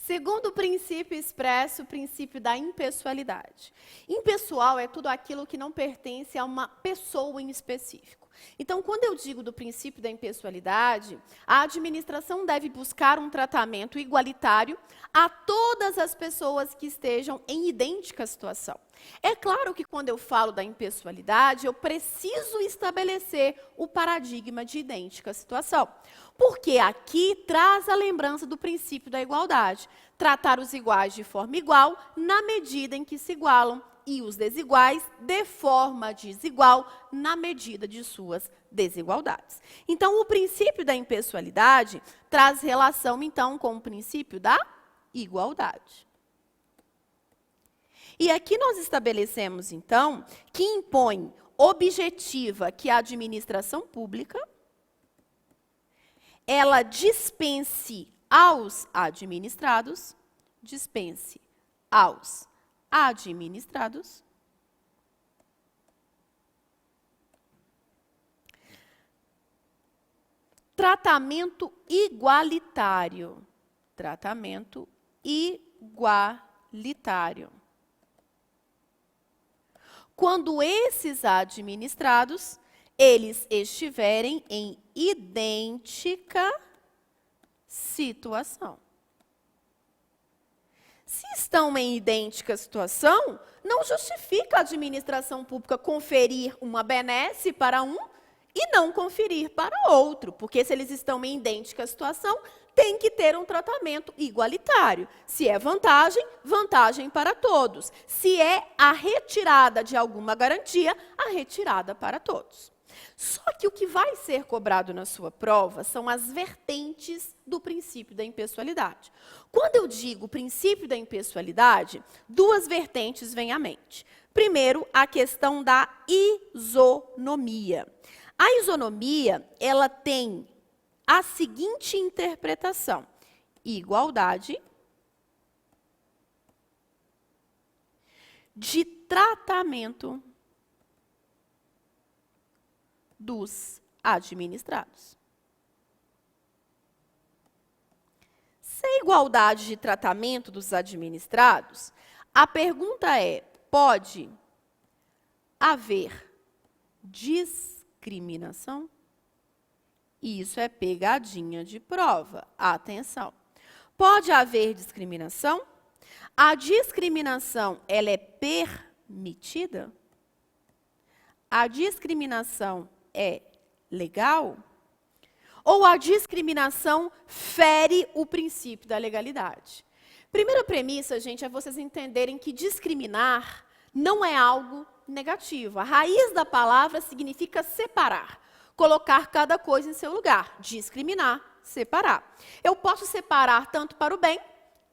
Segundo princípio expresso, o princípio da impessoalidade. Impessoal é tudo aquilo que não pertence a uma pessoa em específico. Então, quando eu digo do princípio da impessoalidade, a administração deve buscar um tratamento igualitário a todas as pessoas que estejam em idêntica situação. É claro que quando eu falo da impessoalidade, eu preciso estabelecer o paradigma de idêntica situação. Porque aqui traz a lembrança do princípio da igualdade. Tratar os iguais de forma igual, na medida em que se igualam, e os desiguais de forma desigual, na medida de suas desigualdades. Então, o princípio da impessoalidade traz relação, então, com o princípio da igualdade. E aqui nós estabelecemos, então, que impõe objetiva que a administração pública ela dispense aos administrados, tratamento igualitário. Quando esses administrados, eles estiverem em idêntica situação. Se estão em idêntica situação, não justifica a administração pública conferir uma benesse para um e não conferir para outro, porque se eles estão em idêntica situação, tem que ter um tratamento igualitário. Se é vantagem, vantagem para todos. Se é a retirada de alguma garantia, a retirada para todos. Só que o que vai ser cobrado na sua prova são as vertentes do princípio da impessoalidade. Quando eu digo princípio da impessoalidade, duas vertentes vêm à mente. Primeiro, a questão da isonomia. A isonomia, ela tem a seguinte interpretação: igualdade de tratamento dos administrados. Se é igualdade de tratamento dos administrados, a pergunta é: pode haver discriminação? Isso é pegadinha de prova. Atenção. Pode haver discriminação? A discriminação, ela é permitida? A discriminação é legal? Ou a discriminação fere o princípio da legalidade? Primeira premissa, gente, é vocês entenderem que discriminar não é algo negativo. A raiz da palavra significa separar, colocar cada coisa em seu lugar. Discriminar, separar. Eu posso separar tanto para o bem,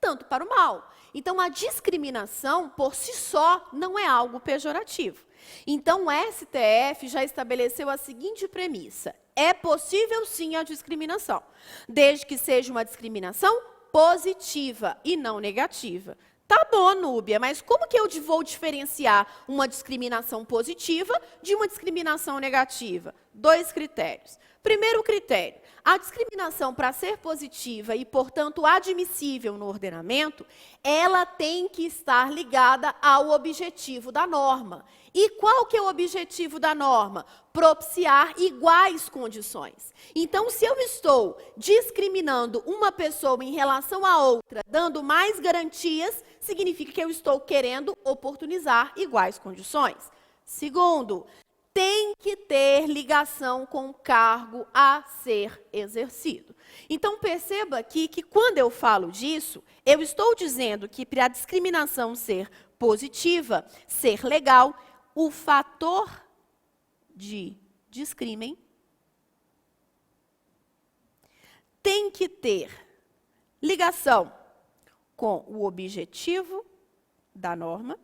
tanto para o mal. Então, a discriminação, por si só, não é algo pejorativo. Então, o STF já estabeleceu a seguinte premissa: é possível sim a discriminação, desde que seja uma discriminação positiva e não negativa. Tá bom, Núbia, mas como que eu vou diferenciar uma discriminação positiva de uma discriminação negativa? Dois critérios. Primeiro critério: a discriminação, para ser positiva e, portanto, admissível no ordenamento, ela tem que estar ligada ao objetivo da norma. E qual que é o objetivo da norma? Propiciar iguais condições. Então, se eu estou discriminando uma pessoa em relação à outra, dando mais garantias, significa que eu estou querendo oportunizar iguais condições. Segundo, tem que ter ligação com o cargo a ser exercido. Então, perceba aqui que quando eu falo disso, eu estou dizendo que para a discriminação ser positiva, ser legal, o fator de discrimen tem que ter ligação com o objetivo da norma.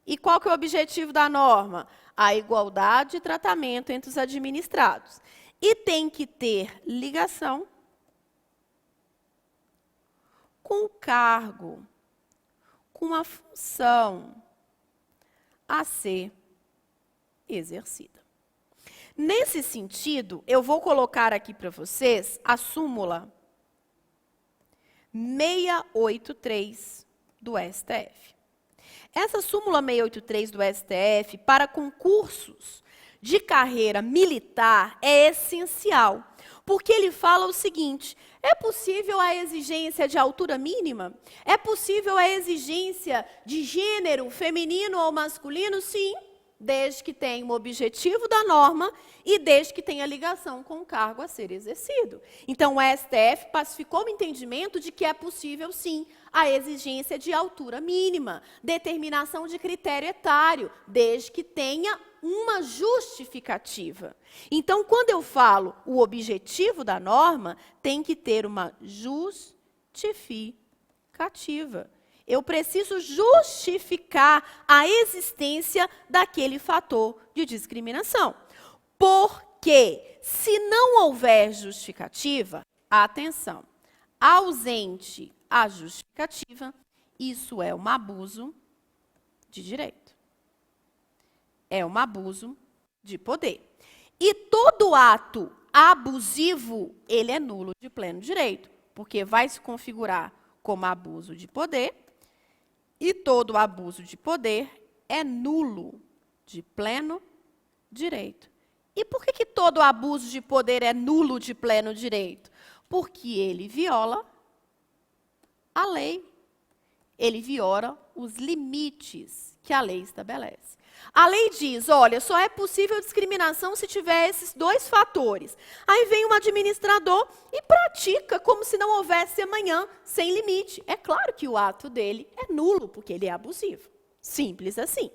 E qual que é o objetivo da norma? A igualdade de tratamento entre os administrados. E tem que ter ligação com o cargo, com a função a ser exercida. Nesse sentido, eu vou colocar aqui para vocês a súmula 683 do STF. Essa súmula 683 do STF, para concursos de carreira militar, é essencial, porque ele fala o seguinte: é possível a exigência de altura mínima? É possível a exigência de gênero feminino ou masculino? Sim, desde que tenha o objetivo da norma e desde que tenha ligação com o cargo a ser exercido. Então, o STF pacificou o entendimento de que é possível, sim, a exigência de altura mínima, determinação de critério etário, desde que tenha uma justificativa. Então, quando eu falo o objetivo da norma, tem que ter uma justificativa. Eu preciso justificar a existência daquele fator de discriminação. Porque, se não houver justificativa, atenção, ausente a justificativa, isso é um abuso de direito. É um abuso de poder. E todo ato abusivo, ele é nulo de pleno direito, porque vai se configurar como abuso de poder, e todo abuso de poder é nulo de pleno direito. E por que todo abuso de poder é nulo de pleno direito? Porque ele viola a lei. Ele viola os limites que a lei estabelece. A lei diz, olha, só é possível discriminação se tiver esses dois fatores. Aí vem um administrador e pratica como se não houvesse amanhã, sem limite. É claro que o ato dele é nulo, porque ele é abusivo. Simples assim.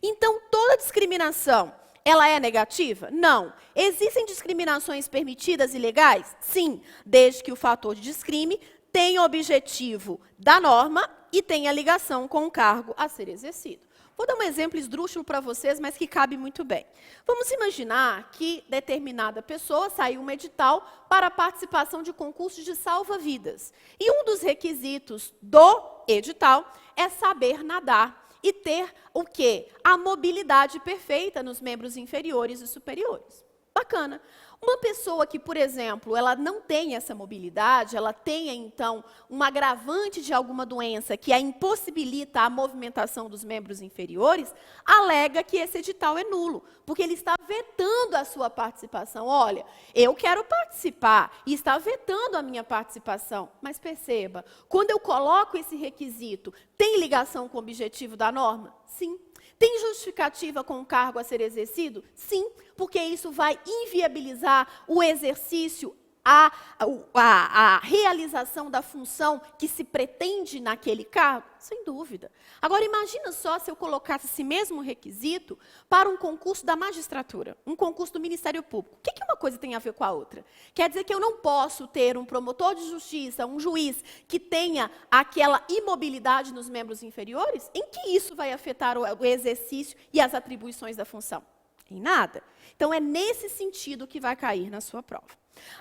Então, toda discriminação, ela é negativa? Não. Existem discriminações permitidas e legais? Sim, desde que o fator de discrime tenha o objetivo da norma e tenha ligação com o cargo a ser exercido. Vou dar um exemplo esdrúxulo para vocês, mas que cabe muito bem. Vamos imaginar que determinada pessoa saiu um edital para a participação de concursos de salva-vidas. E um dos requisitos do edital é saber nadar e ter o quê? A mobilidade perfeita nos membros inferiores e superiores. Bacana. Uma pessoa que, por exemplo, ela não tem essa mobilidade, ela tenha, então, um agravante de alguma doença que a impossibilita a movimentação dos membros inferiores, alega que esse edital é nulo, porque ele está vetando a sua participação. Olha, eu quero participar e está vetando a minha participação. Mas perceba, quando eu coloco esse requisito, tem ligação com o objetivo da norma? Sim. Tem justificativa com o cargo a ser exercido? Sim, porque isso vai inviabilizar o exercício, a realização da função que se pretende naquele cargo? Sem dúvida. Agora, imagina só se eu colocasse esse mesmo requisito para um concurso da magistratura, um concurso do Ministério Público. O que uma coisa tem a ver com a outra? Quer dizer que eu não posso ter um promotor de justiça, um juiz, que tenha aquela imobilidade nos membros inferiores? Em que isso vai afetar o exercício e as atribuições da função? Em nada. Então, é nesse sentido que vai cair na sua prova.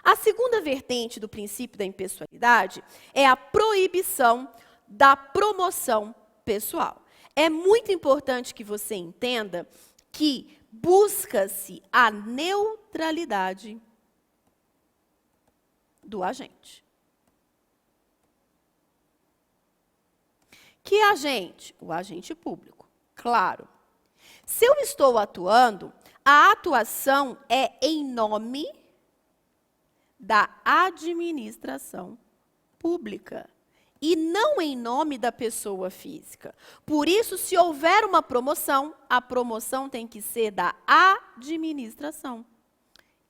A segunda vertente do princípio da impessoalidade é a proibição da promoção pessoal. É muito importante que você entenda que busca-se a neutralidade do agente. Que agente? O agente público, claro. Se eu estou atuando, a atuação é em nome da administração pública e não em nome da pessoa física. Por isso, se houver uma promoção, a promoção tem que ser da administração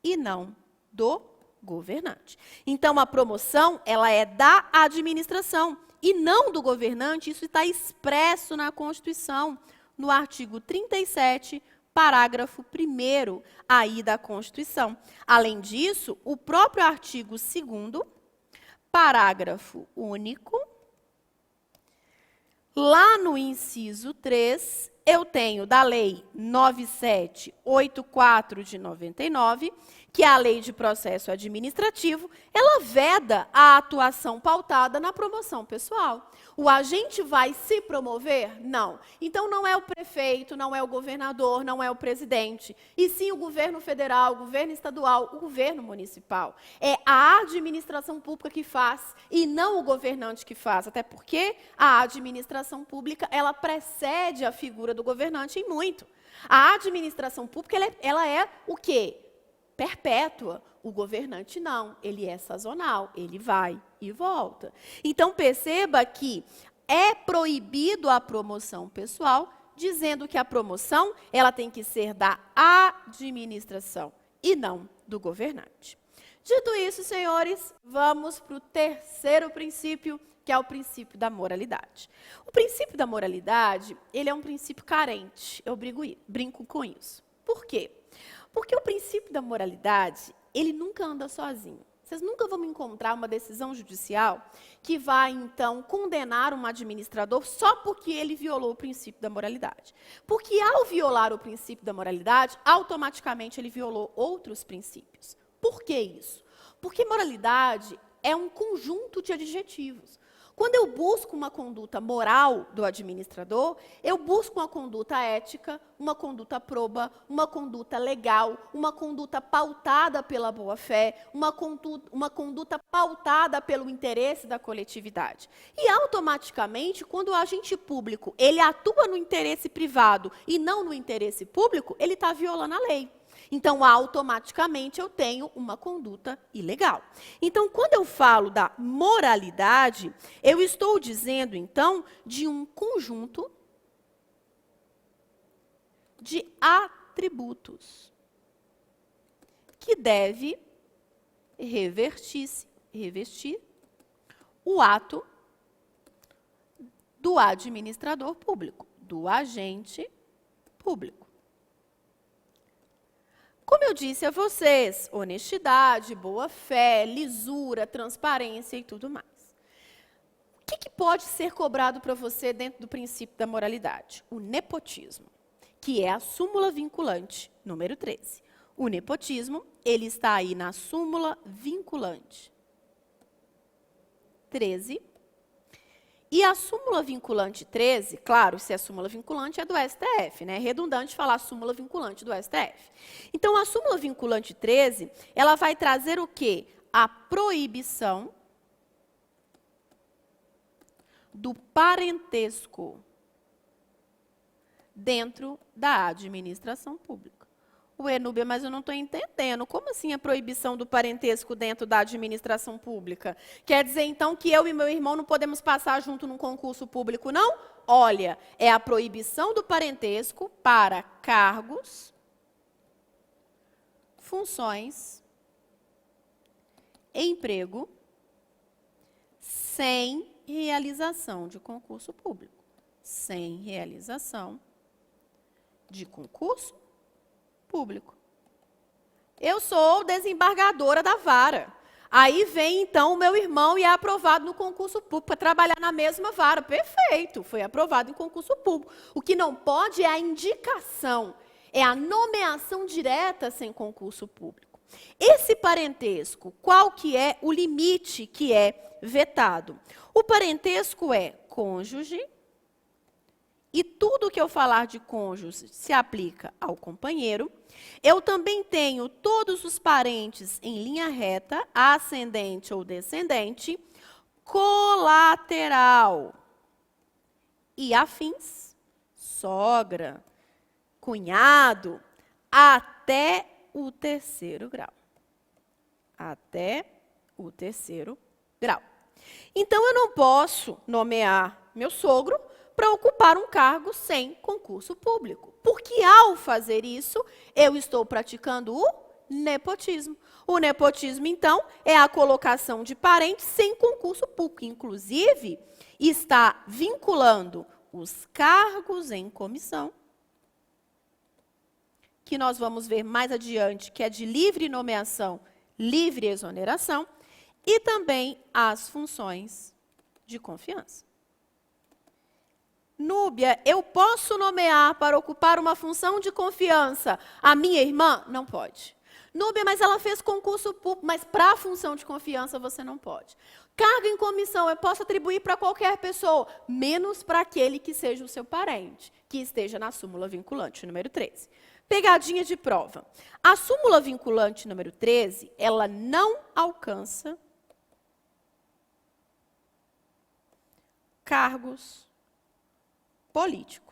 e não do governante. Então, a promoção, ela é da administração e não do governante. Isso está expresso na Constituição, no artigo 37, parágrafo 1º aí da Constituição. Além disso, o próprio artigo 2º, parágrafo único, lá no inciso 3, eu tenho da Lei 9784 de 99, que é a Lei de Processo Administrativo, ela veda a atuação pautada na promoção pessoal. O agente vai se promover? Não. Então, não é o prefeito, não é o governador, não é o presidente, e sim o governo federal, o governo estadual, o governo municipal. É a administração pública que faz, e não o governante que faz, até porque a administração pública, ela precede a figura do governante em muito. A administração pública, ela é o quê? Perpétua. O governante não, ele é sazonal, ele vai e volta. Então, perceba que é proibido a promoção pessoal, dizendo que a promoção ela tem que ser da administração e não do governante. Dito isso, senhores, vamos para o terceiro princípio, que é o princípio da moralidade. O princípio da moralidade, ele é um princípio carente, eu brinco com isso. Por quê? Porque o princípio da moralidade, ele nunca anda sozinho. Vocês nunca vão encontrar uma decisão judicial que vai, então, condenar um administrador só porque ele violou o princípio da moralidade. Porque, ao violar o princípio da moralidade, automaticamente ele violou outros princípios. Por que isso? Porque moralidade é um conjunto de adjetivos. Quando eu busco uma conduta moral do administrador, eu busco uma conduta ética, uma conduta proba, uma conduta legal, uma conduta pautada pela boa-fé, uma conduta pautada pelo interesse da coletividade. E, automaticamente, quando o agente público ele atua no interesse privado e não no interesse público, ele está violando a lei. Então, automaticamente, eu tenho uma conduta ilegal. Então, quando eu falo da moralidade, eu estou dizendo, então, de um conjunto de atributos que deve revestir o ato do administrador público, do agente público. Como eu disse a vocês, honestidade, boa-fé, lisura, transparência e tudo mais. O que pode ser cobrado para você dentro do princípio da moralidade? O nepotismo, que é a súmula vinculante, número 13. O nepotismo, ele está aí na súmula vinculante 13. E a súmula vinculante 13, claro, se é súmula vinculante, é do STF, né? É redundante falar súmula vinculante do STF. Então, a súmula vinculante 13, ela vai trazer o quê? A proibição do parentesco dentro da administração pública. Ué, Núbia, mas eu não estou entendendo. Como assim a proibição do parentesco dentro da administração pública? Quer dizer, então, que eu e meu irmão não podemos passar junto num concurso público, não? Olha, é a proibição do parentesco para cargos, funções, emprego, sem realização de concurso público. Sem realização de concurso público. Eu sou desembargadora da vara. Aí vem, então, o meu irmão e é aprovado no concurso público para trabalhar na mesma vara. Perfeito, foi aprovado em concurso público. O que não pode é a indicação, é a nomeação direta sem concurso público. Esse parentesco, qual que é o limite que é vetado? O parentesco é cônjuge, e tudo que eu falar de cônjuge se aplica ao companheiro. Eu também tenho todos os parentes em linha reta, ascendente ou descendente, colateral e afins, sogra, cunhado, até o terceiro grau. Até o terceiro grau. Então, eu não posso nomear meu sogro para ocupar um cargo sem concurso público. Porque, ao fazer isso, eu estou praticando o nepotismo. O nepotismo, então, é a colocação de parentes sem concurso público. Inclusive, está vinculando os cargos em comissão, que nós vamos ver mais adiante, que é de livre nomeação, livre exoneração, e também as funções de confiança. Núbia, eu posso nomear para ocupar uma função de confiança a minha irmã? Não pode. Núbia, mas ela fez concurso público, mas para a função de confiança você não pode. Cargo em comissão, eu posso atribuir para qualquer pessoa, menos para aquele que seja o seu parente, que esteja na súmula vinculante, número 13. Pegadinha de prova. A súmula vinculante, número 13, ela não alcança cargos políticos.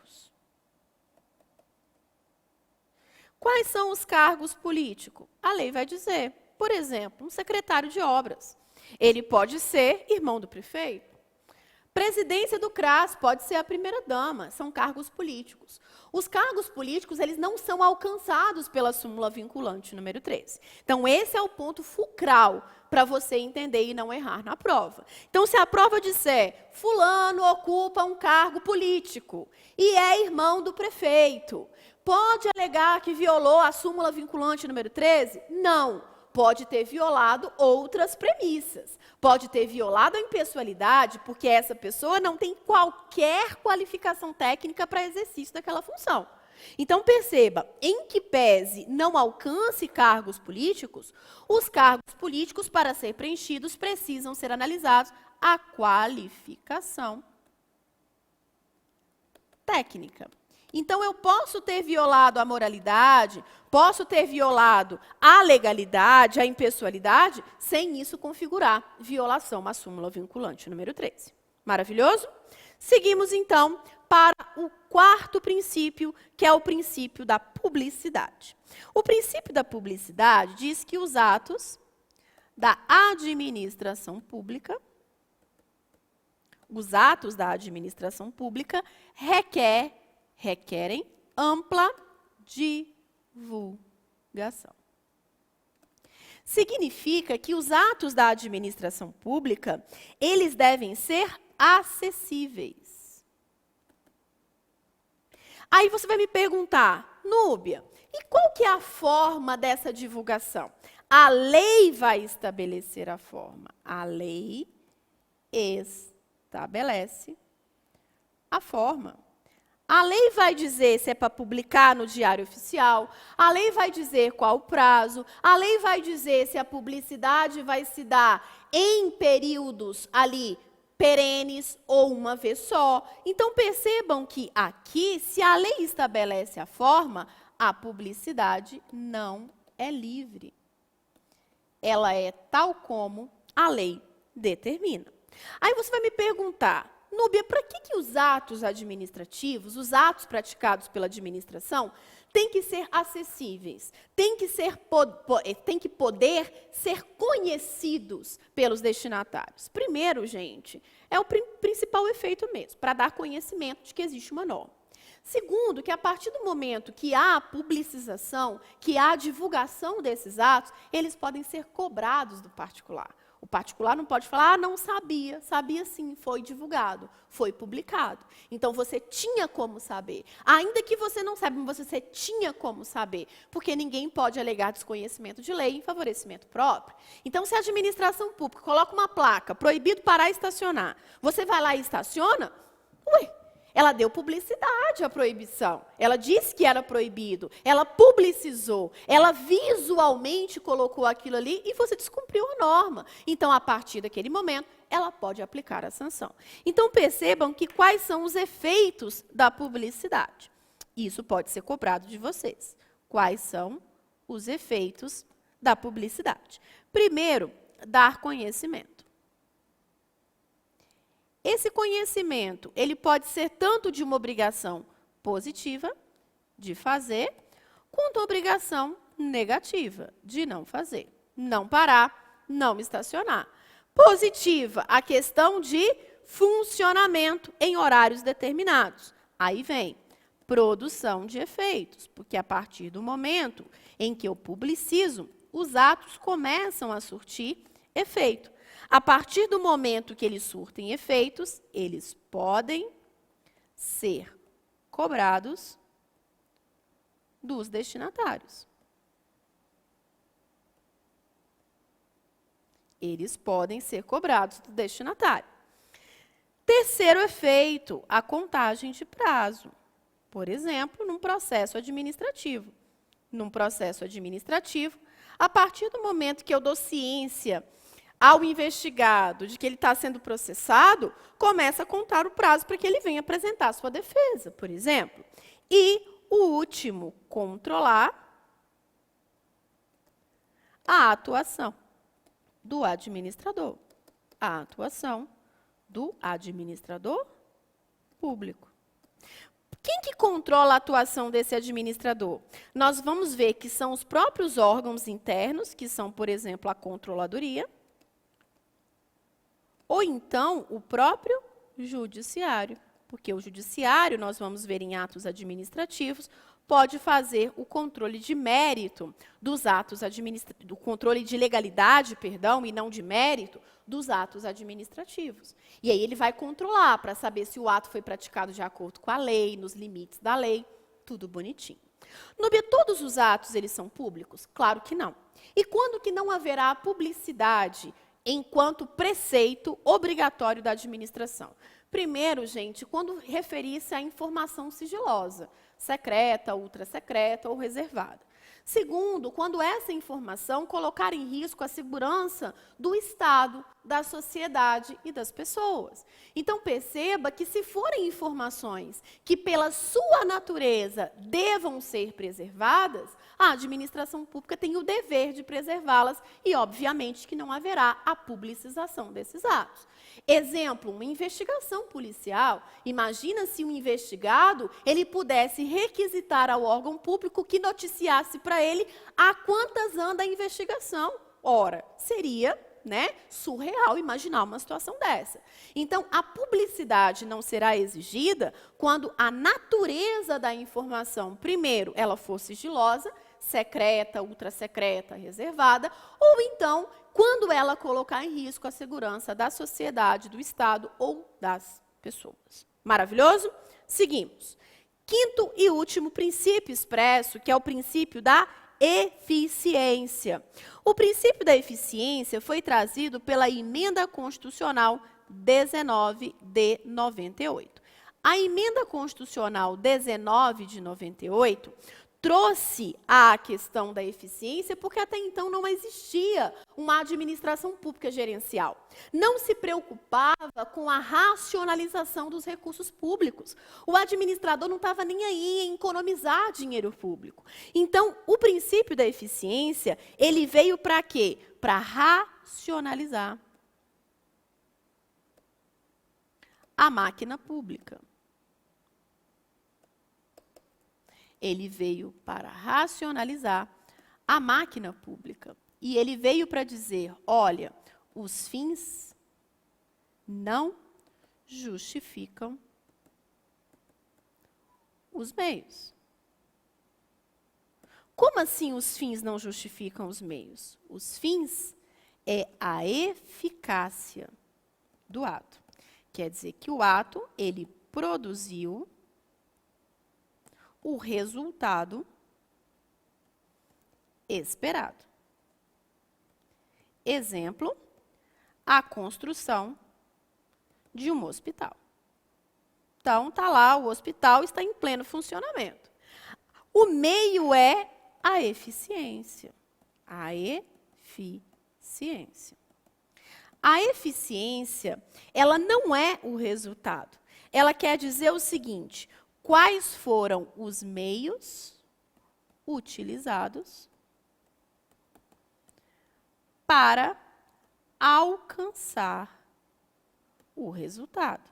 Quais são os cargos políticos? A lei vai dizer, por exemplo, um secretário de obras. Ele pode ser irmão do prefeito. Presidência do CRAS pode ser a primeira-dama, são cargos políticos. Os cargos políticos, eles não são alcançados pela súmula vinculante número 13. Então, esse é o ponto fulcral para você entender e não errar na prova. Então, se a prova disser, fulano ocupa um cargo político e é irmão do prefeito, pode alegar que violou a súmula vinculante número 13? Não. Pode ter violado outras premissas. Pode ter violado a impessoalidade, porque essa pessoa não tem qualquer qualificação técnica para exercício daquela função. Então, perceba, em que pese não alcance cargos políticos, os cargos políticos, para ser preenchidos, precisam ser analisados a qualificação técnica. Então, eu posso ter violado a moralidade, posso ter violado a legalidade, a impessoalidade, sem isso configurar violação à súmula vinculante número 13. Maravilhoso? Seguimos, então, para o quarto princípio, que é o princípio da publicidade. O princípio da publicidade diz que os atos da administração pública, requerem ampla divulgação. Significa que os atos da administração pública, eles devem ser acessíveis. Aí você vai me perguntar, Núbia, e qual que é a forma dessa divulgação? A lei vai estabelecer a forma. A lei estabelece a forma. A lei vai dizer se é para publicar no Diário Oficial, a lei vai dizer qual o prazo, a lei vai dizer se a publicidade vai se dar em períodos ali perenes ou uma vez só. Então, percebam que aqui, se a lei estabelece a forma, a publicidade não é livre. Ela é tal como a lei determina. Aí você vai me perguntar, Núbia, para que os atos administrativos, os atos praticados pela administração, têm que ser acessíveis, têm que poder ser conhecidos pelos destinatários? Primeiro, gente, é o principal efeito mesmo, para dar conhecimento de que existe uma norma. Segundo, que a partir do momento que há a publicização, que há a divulgação desses atos, eles podem ser cobrados do particular. O particular não pode falar, não sabia. Sabia sim, foi divulgado, foi publicado. Então, você tinha como saber. Ainda que você não saiba, você tinha como saber. Porque ninguém pode alegar desconhecimento de lei em favorecimento próprio. Então, se a administração pública coloca uma placa, proibido parar e estacionar, você vai lá e estaciona? Ela deu publicidade à proibição. Ela disse que era proibido. Ela publicizou. Ela visualmente colocou aquilo ali e você descumpriu a norma. Então, a partir daquele momento, ela pode aplicar a sanção. Então, percebam que quais são os efeitos da publicidade. Isso pode ser cobrado de vocês. Quais são os efeitos da publicidade? Primeiro, dar conhecimento. Esse conhecimento, ele pode ser tanto de uma obrigação positiva, de fazer, quanto uma obrigação negativa, de não fazer. Não parar, não estacionar. Positiva, a questão de funcionamento em horários determinados. Aí vem produção de efeitos, porque a partir do momento em que eu publicizo, os atos começam a surtir efeito. A partir do momento que eles surtem efeitos, eles podem ser cobrados dos destinatários. Eles podem ser cobrados do destinatário. Terceiro efeito, a contagem de prazo. Por exemplo, num processo administrativo. Num processo administrativo, A partir do momento que eu dou ciência ao investigado de que ele está sendo processado, começa a contar o prazo para que ele venha apresentar a sua defesa, por exemplo. E o último, controlar a atuação do administrador. A atuação do administrador público. Quem que controla a atuação desse administrador? Nós vamos ver que são os próprios órgãos internos, que são, por exemplo, a controladoria, ou então o próprio judiciário, porque o judiciário, nós vamos ver em atos administrativos, pode fazer o controle de mérito dos atos administrativos, do controle de legalidade, perdão, e não de mérito, dos atos administrativos. E aí ele vai controlar para saber se o ato foi praticado de acordo com a lei, nos limites da lei, tudo bonitinho. Núbia, todos os atos eles são públicos? Claro que não. E quando que não haverá publicidade enquanto preceito obrigatório da administração? Primeiro, gente, quando referir-se à informação sigilosa, secreta, ultrasecreta ou reservada. Segundo, quando essa informação colocar em risco a segurança do Estado, da sociedade e das pessoas. Então, perceba que se forem informações que, pela sua natureza, devam ser preservadas, a administração pública tem o dever de preservá-las e, obviamente, que não haverá a publicização desses atos. Exemplo, uma investigação policial. Imagina se um investigado ele pudesse requisitar ao órgão público que noticiasse para ele a quantas anda a investigação. Ora, seria, surreal imaginar uma situação dessa. Então, a publicidade não será exigida quando a natureza da informação, primeiro, ela for sigilosa, secreta, ultrasecreta, reservada, ou então, quando ela colocar em risco a segurança da sociedade, do Estado ou das pessoas. Maravilhoso? Seguimos. Quinto e último princípio expresso, que é o princípio da eficiência. O princípio da eficiência foi trazido pela Emenda Constitucional 19 de 98. A Emenda Constitucional 19 de 98 trouxe a questão da eficiência porque até então não existia uma administração pública gerencial. Não se preocupava com a racionalização dos recursos públicos. O administrador não estava nem aí em economizar dinheiro público. Então, o princípio da eficiência, ele veio para quê? Para racionalizar a máquina pública. Ele veio para racionalizar a máquina pública. E ele veio para dizer, olha, os fins não justificam os meios. Como assim os fins não justificam os meios? Os fins é a eficácia do ato. Quer dizer que o ato, ele produziu o resultado esperado. Exemplo, a construção de um hospital. Então, está lá, o hospital está em pleno funcionamento. O meio é a eficiência. A eficiência. A eficiência, ela não é o resultado. Ela quer dizer o seguinte: quais foram os meios utilizados para alcançar o resultado?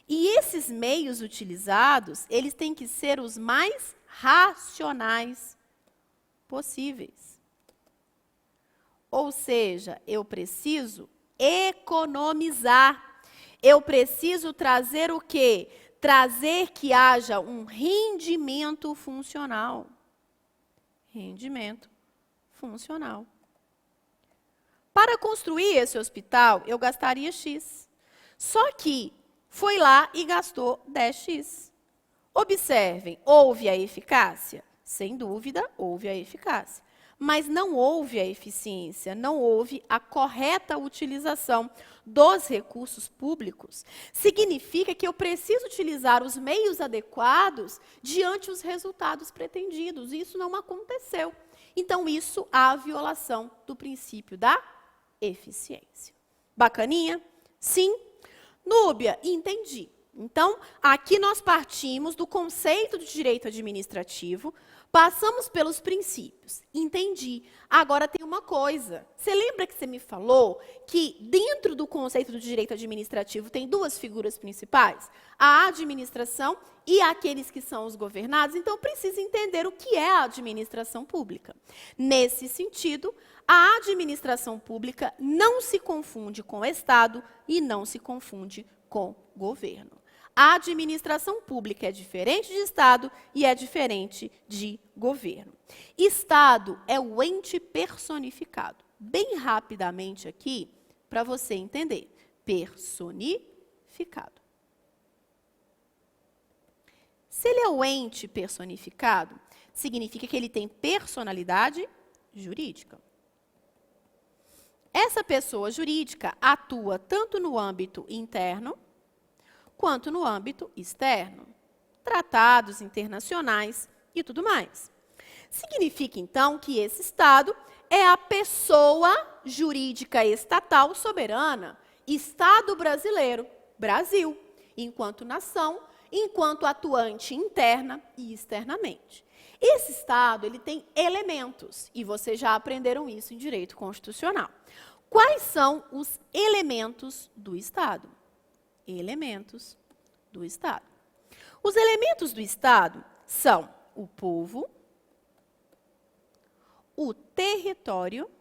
E esses meios utilizados, eles têm que ser os mais racionais possíveis. Ou seja, eu preciso economizar. Eu preciso trazer o quê? Trazer que haja um rendimento funcional. Rendimento funcional. Para construir esse hospital, eu gastaria X. Só que foi lá e gastou 10X. Observem, houve a eficácia? Sem dúvida, houve a eficácia. mas não houve a eficiência, não houve a correta utilização dos recursos públicos, significa que eu preciso utilizar os meios adequados diante dos resultados pretendidos. E isso não aconteceu. Então, isso há a violação do princípio da eficiência. Bacaninha? Sim? Núbia, entendi. Então, aqui nós partimos do conceito de direito administrativo, passamos pelos princípios. Entendi. Agora tem uma coisa. Você lembra que você me falou que dentro do conceito do direito administrativo tem duas figuras principais? A administração e aqueles que são os governados. Então, eu preciso entender o que é a administração pública. Nesse sentido, a administração pública não se confunde com o Estado e não se confunde com governo. A administração pública é diferente de Estado e é diferente de governo. Estado é o ente personificado. Bem rapidamente aqui, para você entender. Personificado. Se ele é o ente personificado, significa que ele tem personalidade jurídica. Essa pessoa jurídica atua tanto no âmbito interno, quanto no âmbito externo, tratados internacionais e tudo mais. Significa, então, que esse Estado é a pessoa jurídica estatal soberana, Estado brasileiro, Brasil, enquanto nação, enquanto atuante interna e externamente. Esse Estado, ele tem elementos, e vocês já aprenderam isso em direito constitucional. Quais são os elementos do Estado? Elementos do Estado. Os elementos do Estado são o povo, o território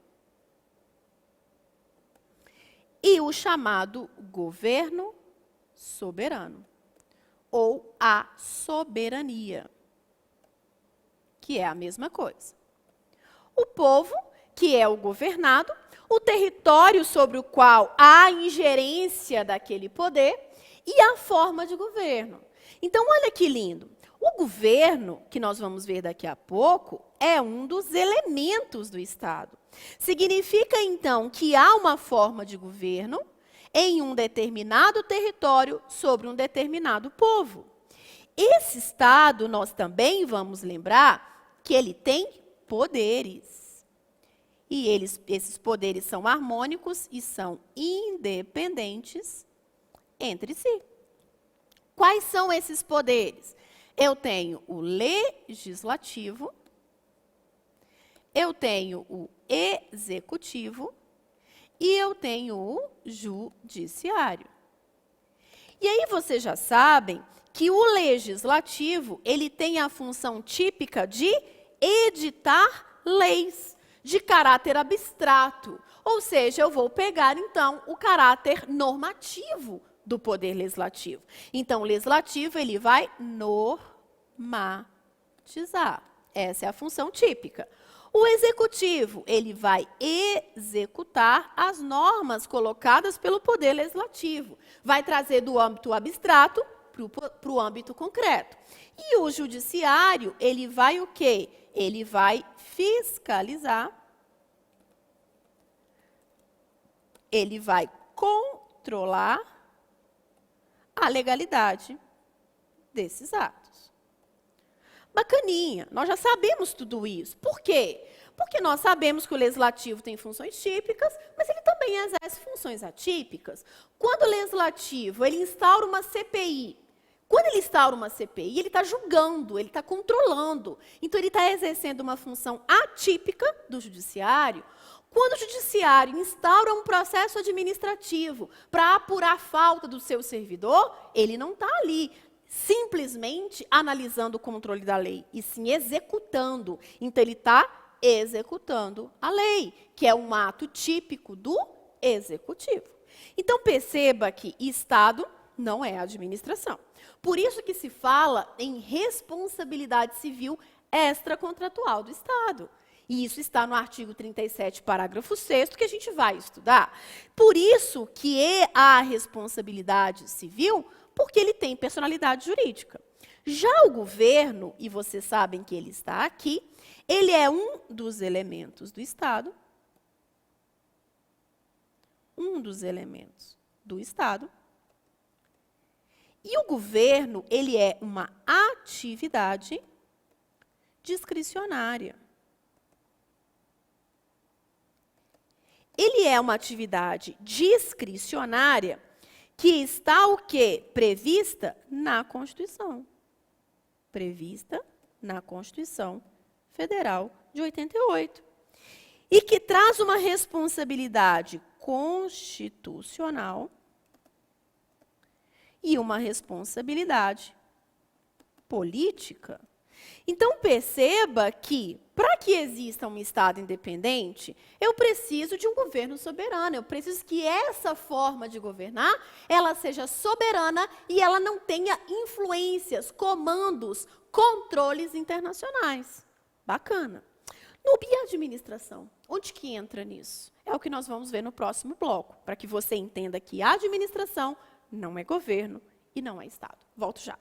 e o chamado governo soberano, ou a soberania, que é a mesma coisa. O povo, que é o governado, o território sobre o qual há ingerência daquele poder e a forma de governo. Então, olha que lindo. O governo, que nós vamos ver daqui a pouco, é um dos elementos do Estado. Significa, então, que há uma forma de governo em um determinado território sobre um determinado povo. Esse Estado, nós também vamos lembrar que ele tem poderes. E esses poderes são harmônicos e são independentes entre si. Quais são esses poderes? Eu tenho o legislativo, eu tenho o executivo e eu tenho o judiciário. E aí vocês já sabem que o legislativo, ele tem a função típica de editar leis de caráter abstrato. Ou seja, eu vou pegar, então, o caráter normativo do poder legislativo. Então, o legislativo, ele vai normatizar. Essa é a função típica. O executivo, ele vai executar as normas colocadas pelo poder legislativo. Vai trazer do âmbito abstrato para o âmbito concreto. E o judiciário, ele vai o quê? Ele vai fiscalizar, ele vai controlar a legalidade desses atos. Bacaninha, nós já sabemos tudo isso. Por quê? Porque nós sabemos que o legislativo tem funções típicas, mas ele também exerce funções atípicas. Quando o legislativo ele instaura uma CPI, quando ele instaura uma CPI, ele está julgando, ele está controlando. Então, ele está exercendo uma função atípica do judiciário. Quando o judiciário instaura um processo administrativo para apurar a falta do seu servidor, ele não está ali simplesmente analisando o controle da lei, e sim executando. Então, ele está executando a lei, que é um ato típico do executivo. Então, perceba que Estado não é administração. Por isso que se fala em responsabilidade civil extracontratual do Estado. E isso está no artigo 37, parágrafo 6º, que a gente vai estudar. Por isso que é a responsabilidade civil, porque ele tem personalidade jurídica. Já o governo, e vocês sabem que ele está aqui, ele é um dos elementos do Estado. Um dos elementos do Estado. E o governo, ele é uma atividade discricionária. Ele é uma atividade discricionária que está o quê? Prevista na Constituição. Prevista na Constituição Federal de 88. E que traz uma responsabilidade constitucional e uma responsabilidade política. Então, perceba que, para que exista um Estado independente, eu preciso de um governo soberano. Eu preciso que essa forma de governar, ela seja soberana e ela não tenha influências, comandos, controles internacionais. Bacana. No biadministração, onde que entra nisso? É o que nós vamos ver no próximo bloco, para que você entenda que a administração não é governo e não é Estado. Volto já.